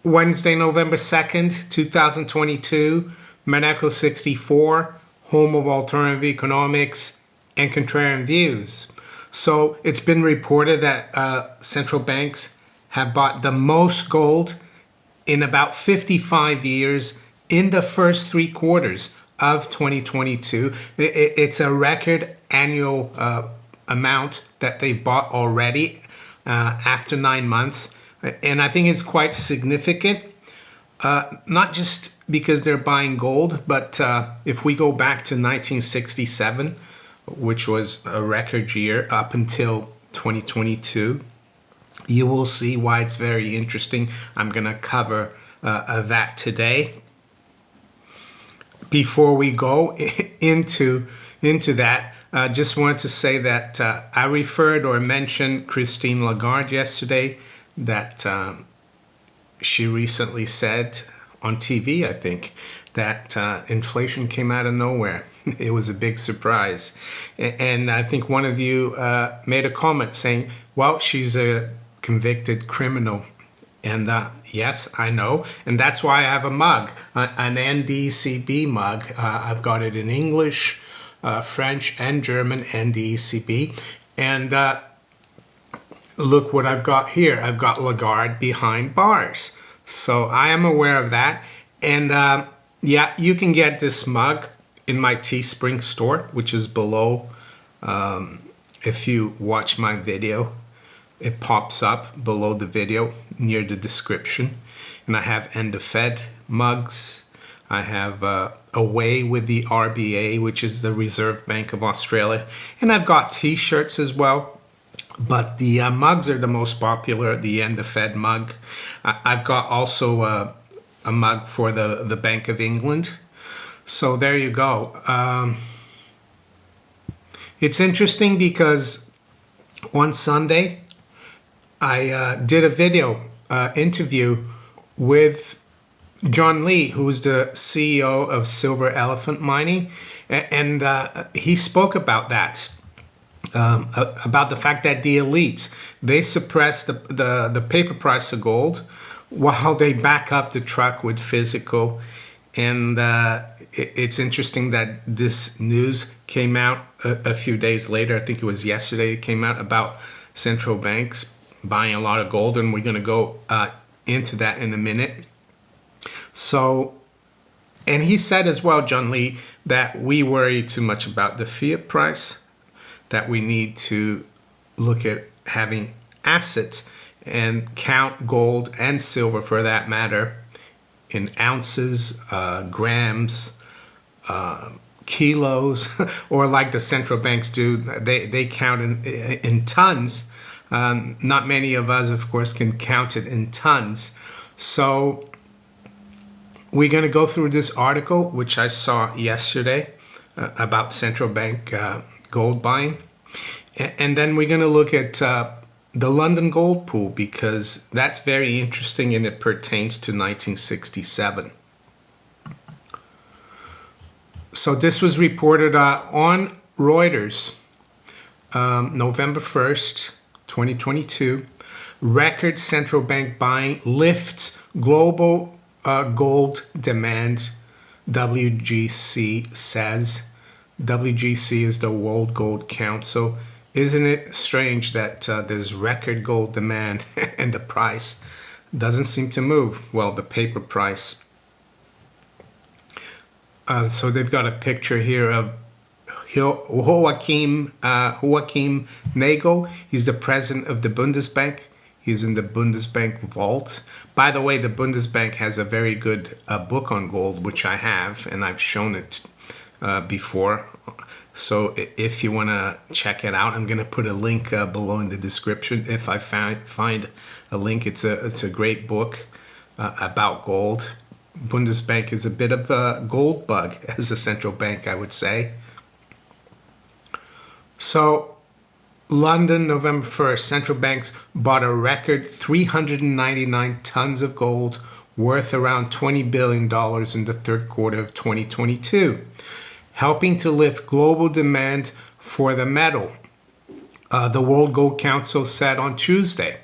Wednesday, November 2nd, 2022, Monaco 64, home of alternative economics and contrarian views. So it's been reported that central banks have bought the most gold in about 55 years in the first 3 quarters of 2022. It's a record annual amount that they bought already after 9 months. And I think it's quite significant, not just because they're buying gold, but if we go back to 1967, which was a record year up until 2022, you will see why it's very interesting. I'm going to cover that today. Before we go into that, just wanted to say that I referred or mentioned Christine Lagarde yesterday, that she recently said on TV, I think, that inflation came out of nowhere. It was a big surprise. And I think one of you made a comment saying, well, she's a convicted criminal. And yes, I know. And that's why I have a mug, an NDCB mug. I've got it in English, French, and German, NDCB. And look what I've got here. I've got Lagarde behind bars. So I am aware of that. And yeah, you can get this mug in my Teespring store, which is below. If you watch my video, it pops up below the video near the description. And I have end of Fed mugs. I have Away with the RBA, which is the Reserve Bank of Australia. And I've got t-shirts as well. But the mugs are the most popular, the end of Fed mug. I've got also a mug for the Bank of England. So there you go. It's interesting because on Sunday, I did a video interview with John Lee, who's the CEO of Silver Elephant Mining. And he spoke about that. About the fact that the elites, they suppress the paper price of gold while they back up the truck with physical. And it's interesting that this news came out a few days later. I think it was yesterday it came out about central banks buying a lot of gold, and we're going to go into that in a minute. So, and he said as well, John Lee, that we worry too much about the fiat price, that we need to look at having assets and count gold and silver, for that matter, in ounces, grams, kilos, or like the central banks do, they count in tons. Not many of us, of course, can count it in tons. So we're going to go through this article, which I saw yesterday, about central bank gold buying. And then we're going to look at the London gold pool, because that's very interesting and it pertains to 1967. So this was reported on Reuters, November 1st, 2022. Record central bank buying lifts global gold demand, WGC says. WGC is the World Gold Council. Isn't it strange that there's record gold demand and the price doesn't seem to move? Well, the paper price. So they've got a picture here of Joachim Nagel. He's the president of the Bundesbank. He's in the Bundesbank vault. By the way, the Bundesbank has a very good book on gold, which I have, and I've shown it before. So if you want to check it out, I'm going to put a link below in the description. If I find a link, it's a great book about gold. Bundesbank is a bit of a gold bug as a central bank, I would say. So London, November 1st, central banks bought a record 399 tons of gold worth around $20 billion in the third quarter of 2022. Helping to lift global demand for the metal. The World Gold Council said on Tuesday.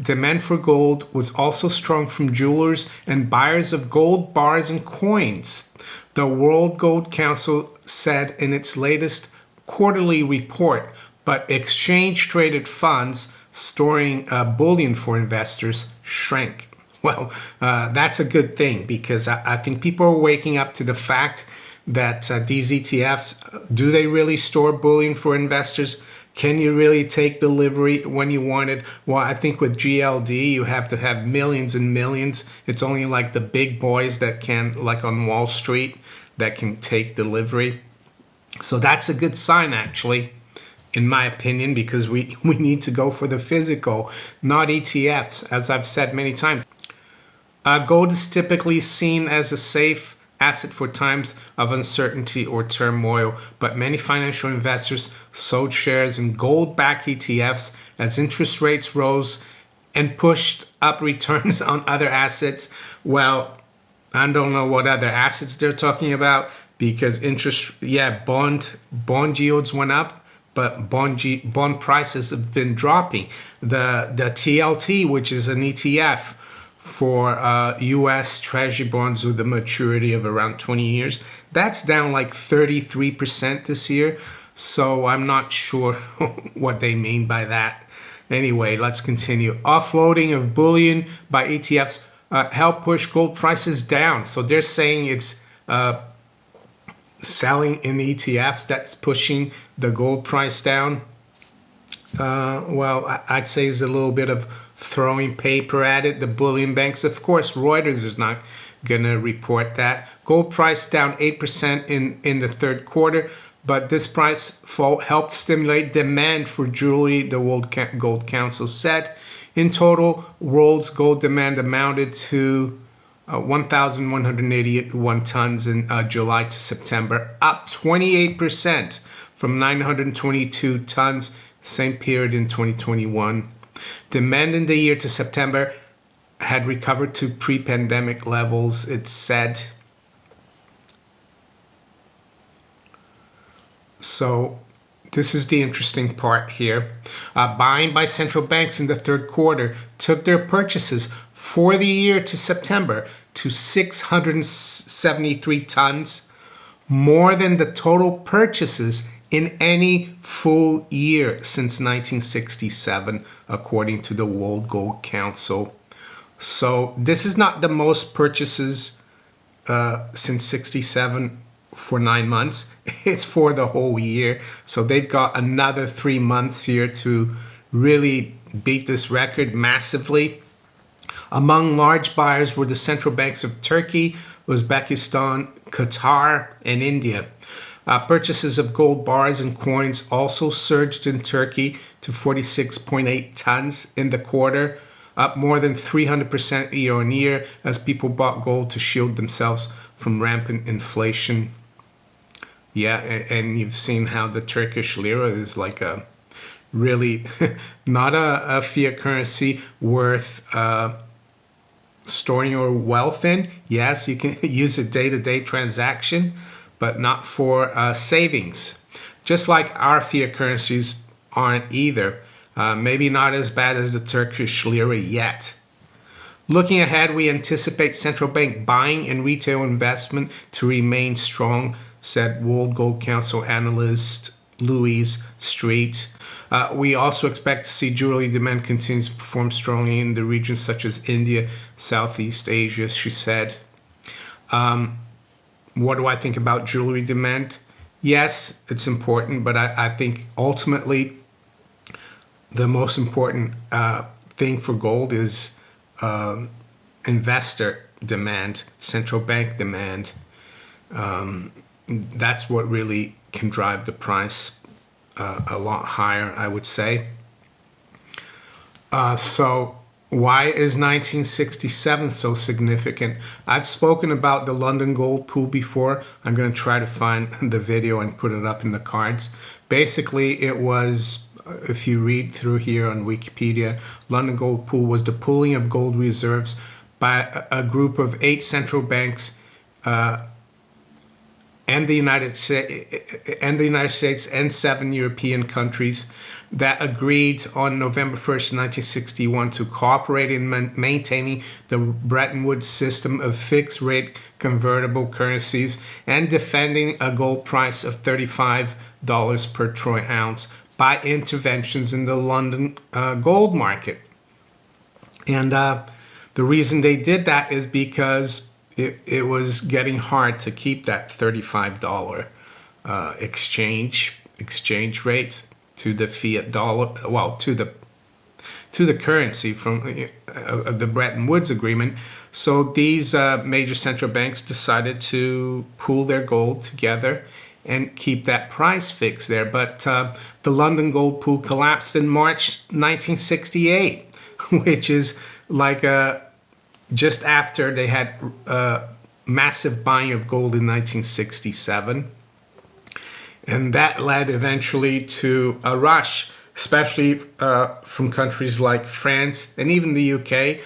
Demand for gold was also strong from jewelers and buyers of gold bars and coins. The World Gold Council said in its latest quarterly report, but exchange-traded funds storing bullion for investors shrank. Well, that's a good thing because I think people are waking up to the fact that these ETFs, do they really store bullion for investors? Can you really take delivery when you want it? Well, I think with GLD, you have to have millions and millions. It's only like the big boys that can, like on Wall Street, that can take delivery. So that's a good sign, actually, in my opinion, because we need to go for the physical, not ETFs, as I've said many times. Gold is typically seen as a safe asset for times of uncertainty or turmoil, but many financial investors sold shares in gold-backed ETFs as interest rates rose and pushed up returns on other assets. Well, I don't know what other assets they're talking about because bond yields went up, but bond prices have been dropping. The TLT, which is an ETF for U.S. Treasury bonds with a maturity of around 20 years. That's down like 33% this year. So I'm not sure what they mean by that. Anyway, let's continue. Offloading of bullion by ETFs help push gold prices down. So they're saying it's selling in ETFs that's pushing the gold price down. Well, I'd say it's a little bit of throwing paper at it. The bullion banks, of course, Reuters is not going to report that. Gold price down 8% in the third quarter, but this price fall helped stimulate demand for jewelry, the World Gold Council said. In total, world's gold demand amounted to 1,181 tons in July to September, up 28% from 922 tons same period in 2021. Demand in the year to September had recovered to pre-pandemic levels, it said. So this is the interesting part here. Buying by central banks in the third quarter took their purchases for the year to September to 673 tons, more than the total purchases in any full year since 1967, according to the World Gold Council. So this is not the most purchases since 67 for 9 months. It's for the whole year. So they've got another 3 months here to really beat this record massively. Among large buyers were the central banks of Turkey, Uzbekistan, Qatar, and India. Purchases of gold bars and coins also surged in Turkey to 46.8 tons in the quarter, up more than 300% year on year as people bought gold to shield themselves from rampant inflation. Yeah, and you've seen how the Turkish lira is like a really not a fiat currency worth storing your wealth in. Yes, you can use a day-to-day transaction, but not for savings. Just like our fiat currencies aren't either. Maybe not as bad as the Turkish lira yet. Looking ahead, we anticipate central bank buying and retail investment to remain strong, said World Gold Council analyst Louise Street. We also expect to see jewelry demand continue to perform strongly in the regions such as India, Southeast Asia, she said. What do I think about jewelry demand? Yes, it's important, but I think ultimately the most important thing for gold is investor demand, central bank demand. That's what really can drive the price a lot higher, I would say. So why is 1967 so significant? I've spoken about the London Gold Pool before. I'm going to try to find the video and put it up in the cards. Basically, it was, if you read through here on Wikipedia, London Gold Pool was the pooling of gold reserves by a group of 8 central banks and the United States and 7 European countries that agreed on November 1st, 1961 to cooperate in maintaining the Bretton Woods system of fixed rate convertible currencies and defending a gold price of $35 per troy ounce by interventions in the London gold market. And the reason they did that is because it was getting hard to keep that $35 exchange rate to the fiat dollar, well, to the currency from the Bretton Woods Agreement. So these major central banks decided to pool their gold together and keep that price fixed there. But the London gold pool collapsed in March 1968, which is like just after they had massive buying of gold in 1967. And that led eventually to a rush, especially from countries like France and even the UK,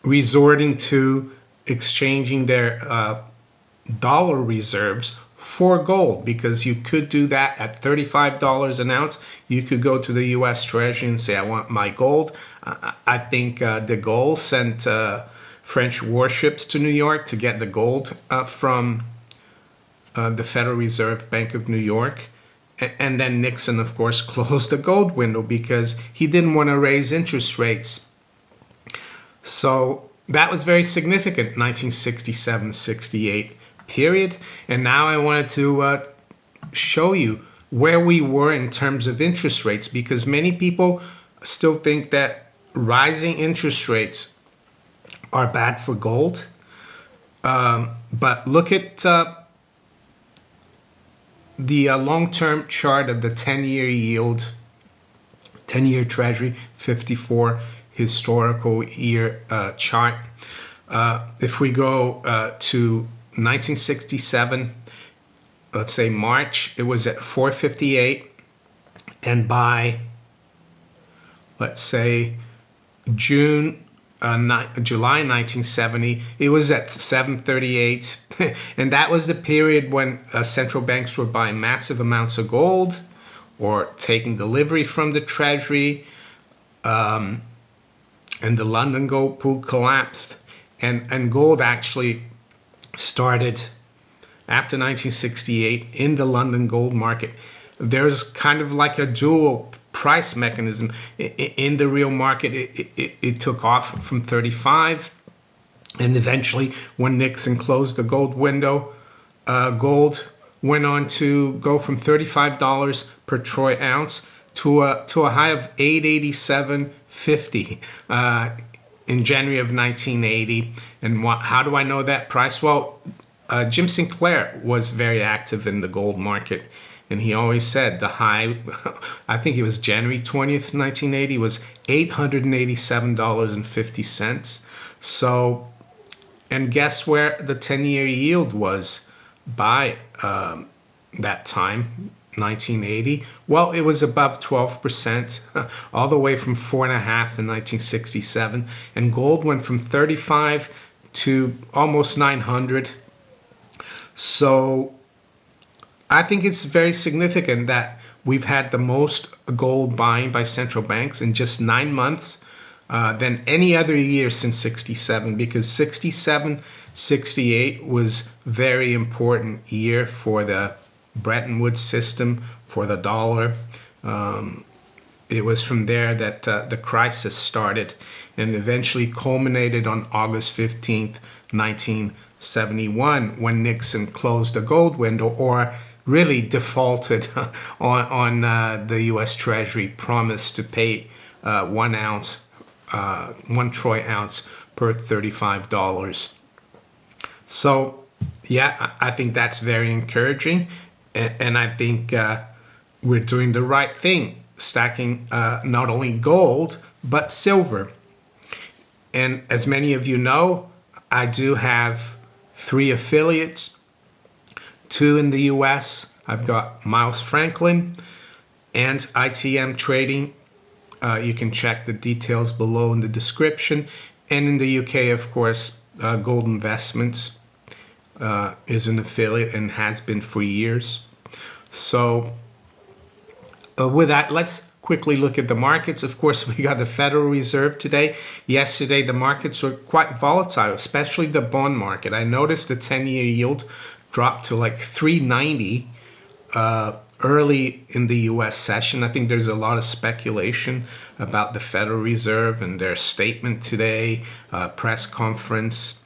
resorting to exchanging their dollar reserves for gold, because you could do that at $35 an ounce. You could go to the US Treasury and say, I want my gold. I think de Gaulle sent French warships to New York to get the gold from the Federal Reserve Bank of New York. And then Nixon, of course, closed the gold window because he didn't want to raise interest rates. So that was very significant, 1967-68 period. And now I wanted to show you where we were in terms of interest rates, because many people still think that rising interest rates are bad for gold. But look at the long-term chart of the 10-year yield, 10-year Treasury, 54 historical year chart. If we go to 1967, let's say March, it was at 458, and by, let's say, July 1970, it was at 738. And that was the period when central banks were buying massive amounts of gold or taking delivery from the Treasury. And the London gold pool collapsed. And gold actually started after 1968 in the London gold market. There's kind of like a dual price mechanism. In the real market, it took off from 35, and eventually when Nixon closed the gold window, gold went on to go from $35 per troy ounce to a high of $887.50 in January of 1980. And how do I know that price? Well, Jim Sinclair was very active in the gold market, and he always said the high, I think it was January 20th, 1980, was $887.50. So, and guess where the 10-year yield was by that time, 1980? Well, it was above 12%, all the way from 4.5% in 1967. And gold went from 35 to almost 900. So I think it's very significant that we've had the most gold buying by central banks in just 9 months than any other year since 67, because 67, 68 was very important year for the Bretton Woods system, for the dollar. It was from there that the crisis started and eventually culminated on August 15th, 1971, when Nixon closed the gold window, or really defaulted on the U.S. Treasury promise to pay 1 troy ounce per $35. So, yeah, I think that's very encouraging. And I think we're doing the right thing, stacking not only gold, but silver. And as many of you know, I do have 3 affiliates, 2 in the US. I've got Miles Franklin and ITM Trading. You can check the details below in the description. And in the UK, of course, Gold Investments. is an affiliate and has been for years. So with that, let's quickly look at the markets. Of course, we got the Federal Reserve today. Yesterday, the markets were quite volatile, especially the bond market. I noticed the 10-year yield dropped to like 390 early in the U.S. session. I think there's a lot of speculation about the Federal Reserve and their statement today, press conference.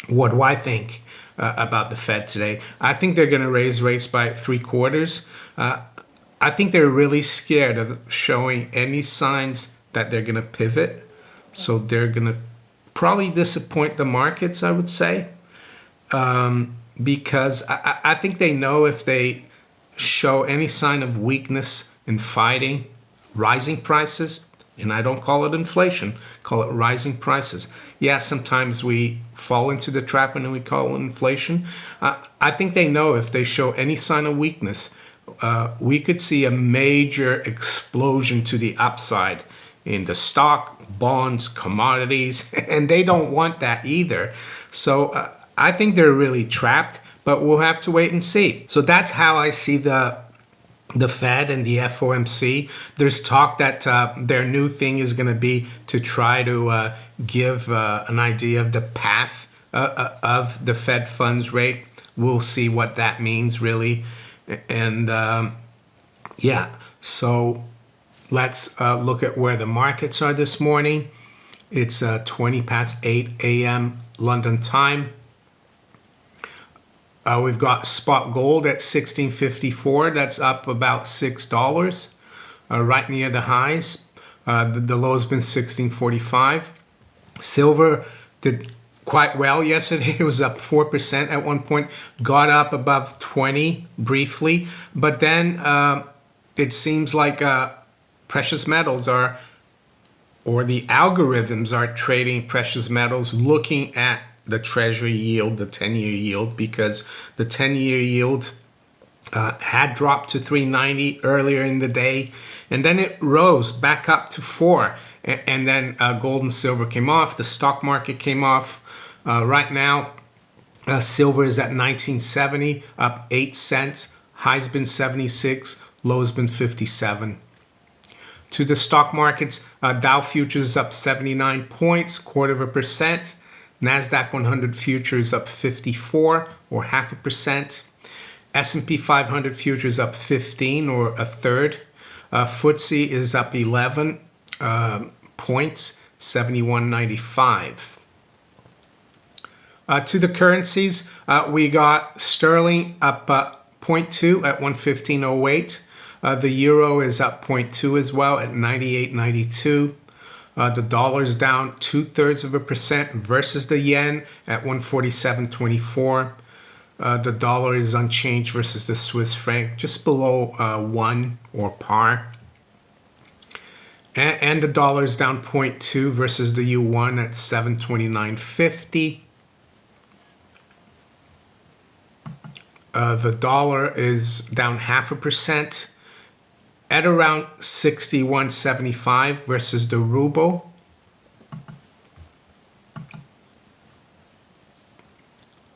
What do I think about the Fed today? I think they're going to raise rates by 3/4. I think they're really scared of showing any signs that they're going to pivot. So they're going to probably disappoint the markets, I would say, because I think they know if they show any sign of weakness in fighting rising prices, and I don't call it inflation, call it rising prices. Yeah, sometimes we fall into the trap and we call it inflation. I think they know if they show any sign of weakness, we could see a major explosion to the upside in the stock, bonds, commodities, and they don't want that either. So I think they're really trapped, but we'll have to wait and see. So that's how I see the Fed and the FOMC. There's talk that their new thing is going to be to try to give an idea of the path of the Fed funds rate. We'll see what that means, really. And yeah, so let's look at where the markets are this morning. It's 20 past 8 a.m. London time. We've got spot gold at 1654. That's up about $6, right near the highs. The low has been 1645. Silver did quite well yesterday. It was up 4% at one point, got up above 20 briefly, but then it seems like precious metals are, or the algorithms are trading precious metals looking at the treasury yield, the 10-year yield, because the 10-year yield had dropped to 390 earlier in the day, and then it rose back up to 4, and then gold and silver came off. The stock market came off. Right now, silver is at 1970, up 8 cents. High's been 76, low's been 57. To the stock markets, Dow futures up 79 points, 1/4%. NASDAQ 100 futures up 54, or 0.5%. S&P 500 futures up 15, or 1/3. FTSE is up 11 points, 71.95. To the currencies, we got sterling up 0.2 at 115.08. The euro is up 0.2 as well at 98.92. The dollar's down 2/3% versus the yen at 147.24. The dollar is unchanged versus the Swiss franc, just below 1 or par. And the dollar's down 0.2 versus the yuan at 729.50. The dollar is down 0.5% at around 61.75 versus the ruble.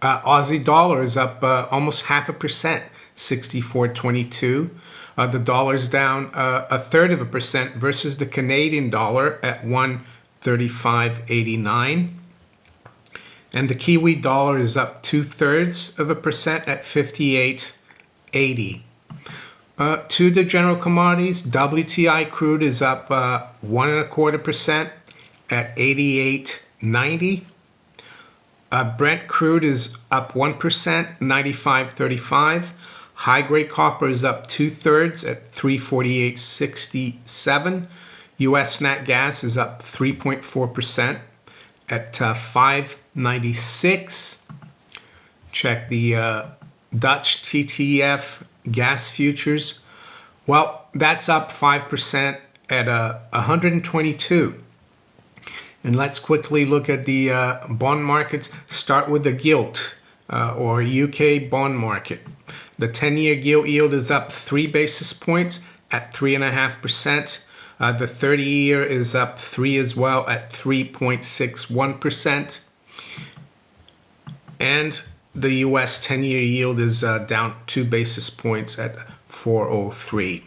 Aussie dollar is up almost 0.5%, 64.22. The dollar's down 1/3% versus the Canadian dollar at 135.89. And the Kiwi dollar is up 2/3% at 58.80. To the general commodities, WTI crude is up 1.25% at 88.90. Brent crude is up 1%, 95.35. High grade copper is up 2/3 at 348.67. U.S. nat gas is up 3.4% at 5.96. Check the Dutch TTF gas futures. Well, that's up 5% at 122. And let's quickly look at the bond markets. Start with the gilt or UK bond market. The 10-year gilt yield is up 3 basis points at 3.5%. The 30-year is up 3 as well at 3.61%. And the U.S. 10-year yield is down 2 basis points at 403.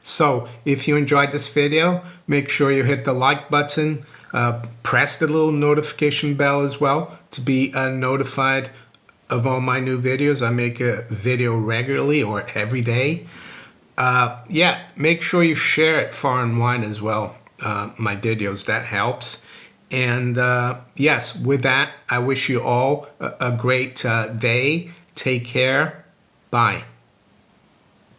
So if you enjoyed this video, make sure you hit the like button, press the little notification bell as well to be notified of all my new videos. I make a video regularly or every day. Yeah, make sure you share it far and wide as well, my videos. That helps. And yes, with that, I wish you all a great day. Take care. Bye.